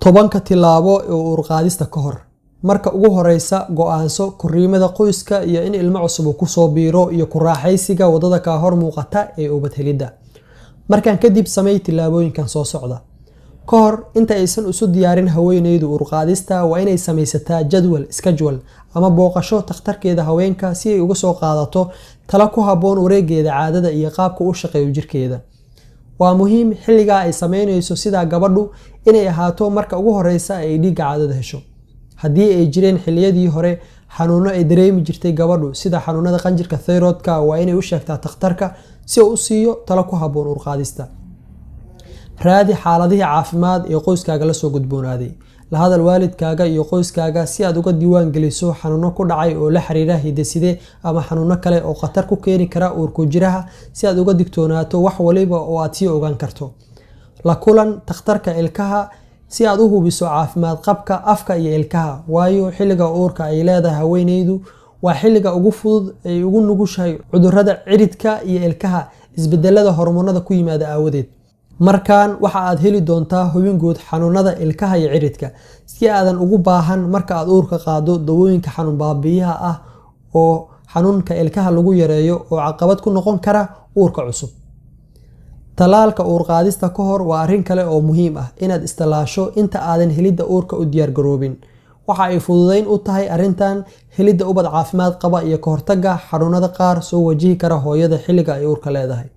tobanka tilaabo ee uur qaadista ka hor. Marka ugu horeysa go'aanso korriimada qoyska iyo in ilmo cusub ku soo biiro iyo ku raaxaysiga wadada ka hor muuqata ee ubad helida. Markaan kadib samey tilaabooyinkan soo socda. Ka hor inta aysan isu diyaarin haweeneydu uur qaadista waa inay samaysataa jadwal schedule ama booqasho takhtarkeeda haweenka si ay uga soo qaadato talo ku habboon wareegeeda caadada iyo qaabka uu shaqeeyo jirkeeda. Waa muhiim xilliga ay sameynayso sida gabadhu inay ahaato marka ugu horeysa ay dhiigga caadada hesho. Haddii ay jireen xilliyadii hore xanuuno ay dareemi jirtay gabadhu sida xanuunada qanjirka thyroidka waa inay u sheegtaa takhtarka si uu u siiyo talo ku habboon uur qaadista. Raadi xaaladihii caafimaad ee qoyskaaga la soo gudboonaaday. La hadal waalidkaaga iyo qoyskaaga si aad uga diiwaan geliso xanuuno ku dhacay oo la xiriira hidde-side ama xanuuno kale oo khatar ku keeni kara uurku jiraha si aad uga digtoonaato wax waliba oo aad sii ogaan karto. La kulan takhtarka ilkaha si aad u hubiso caafimaad qabka afka iyo ilkaha, waayo xilliga uurka ay leedahay haweeneydu waa xilliga ugu fudud ay ugu nugushahay cudurrada ciridka iyo ilkaha isbedelada hormoonada ku yimaada aawadeed. Markaan waxa aad heli doontaa hubin guud xanuunada ilkaha iyo ciridka si aadan ugu baahan marka aad uurka qaado dawooyinka xanuun baabi'iyaha ah oo xanuunka ilkaha lagu yareeyo oo caqabad ku noqon kara uurka cusub. Talaalka uur qaadista ka hor waa arrin kale oo muhiim ah inaad istallaasho inta aadan helidda uurka u diyaar garoobin. Waxa ay fududeyn u tahay arrintan helidda ubad caafimaad qaba iyo ka hortagga xanuunada qaar soo wajihi kara hooyada xilliga ay uurka leedahay.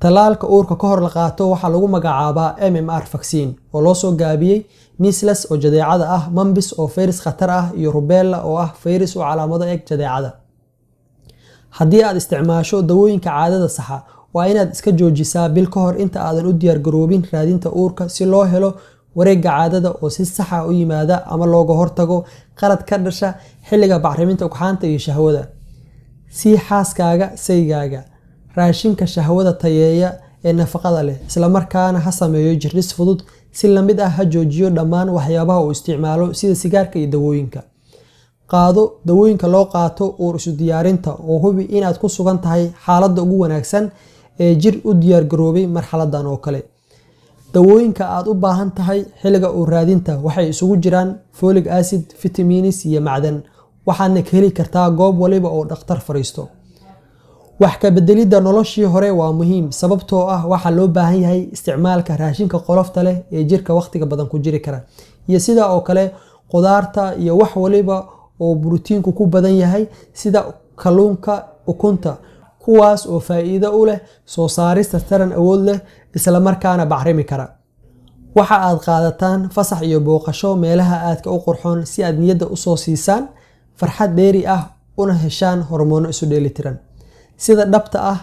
Talaalka uurka ka hor la qaato waxaa lagu magacaabaa MMR vaccine oo loo soo gaabiyey measles oo jadeecada ah, mumps oo fayras khatar ah iyo rubella oo ah fayras oo calaamado eg jadeecada. Haddii aad isticmaasho dawooyinka caadada saxa waa inaad iska joojisaa bil ka hor inta aadan u diyaar garoobin raadinta uurka si loo helo wareegga caadada oo si sax ah u yimaada ama looga hortago qalad ka dhasha xilliga bacriminta ugxaanta iyo shahwada. Si xaaskaaga saygaaga raashinka shahwada tayeeya ee nafaqada leh isla markaana ha sameeyo jirdhis fudud si la mid ah ha joojiyo dhammaan waxyaabaha uu isticmaalo sida sigaarka iyo dawooyinka. Qaado dawooyinka loo qaato uur isu diyaarinta oo hubi inaad ku sugan tahay xaaladda ugu wanaagsan ee jir u diyaar garoobay marxaladan oo kale. Dawooyinka aad u baahan tahay xilliga uur raadinta waxay isugu jiraan folic acid, vitamins iyo macdan. Waxaadna ka heli kartaa goob waliba oo dhakhtar fariisto. Wax ka bedelidda noloshii hore waa muhiim sababtoo ah waxa loo baahan yahay isticmaalka raashinka qolofta leh ee jirka waqtiga badan ku jiri kara iyo sida oo kale qudaarta iyo wax waliba oo borotiinku ku badan yahay sida kalluunka, ukunta, kuwaas oo faa'iido u leh soo saarista taran awood leh isla markaana bacrimi kara. Waxa aad qaadataan fasax iyo booqasho meelaha aadka u qurxoon si aad niyadda u soo siisaan farxad dheeri ah una heshaan hormoono isu dheelitiran. Sida dhabta ah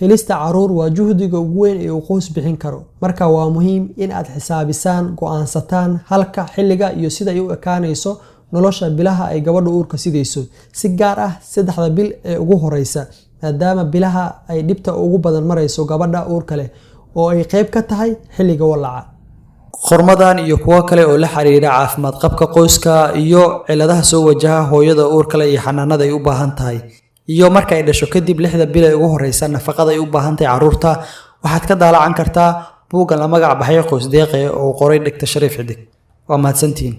helista caruur waa juhdiga ugu weyn ee uu qoys bixin karo. Marka waa muhiim in aad xisaabisaan, go'aansataan halka xilliga iyo sida ay u ekaanayso nolosha bilaha ay gabadhu uurka sidayso. Si gaar ah 3 bil ee ugu horeysa maadaama bilaha ay dhibta ugu badan marayso gabadha uurka leh oo ay qayb ka tahay xilliga walaca. Qormadan iyo kuwa kale oo la xiriira caafimaad qabka qoyska iyo ciladaha soo wajaha hooyada uurka leh iyo xanaanada ay u baahan tahay iyo marka ay dhasho kadib 6 bil ee ugu horeysa nafaqada ay u baahan tahay carruurta waxaad ka daalacan kartaa buugga la magac baxay qoys deeqe oo qoray Dr. Shariif Xidig. Waa mahadsantiin.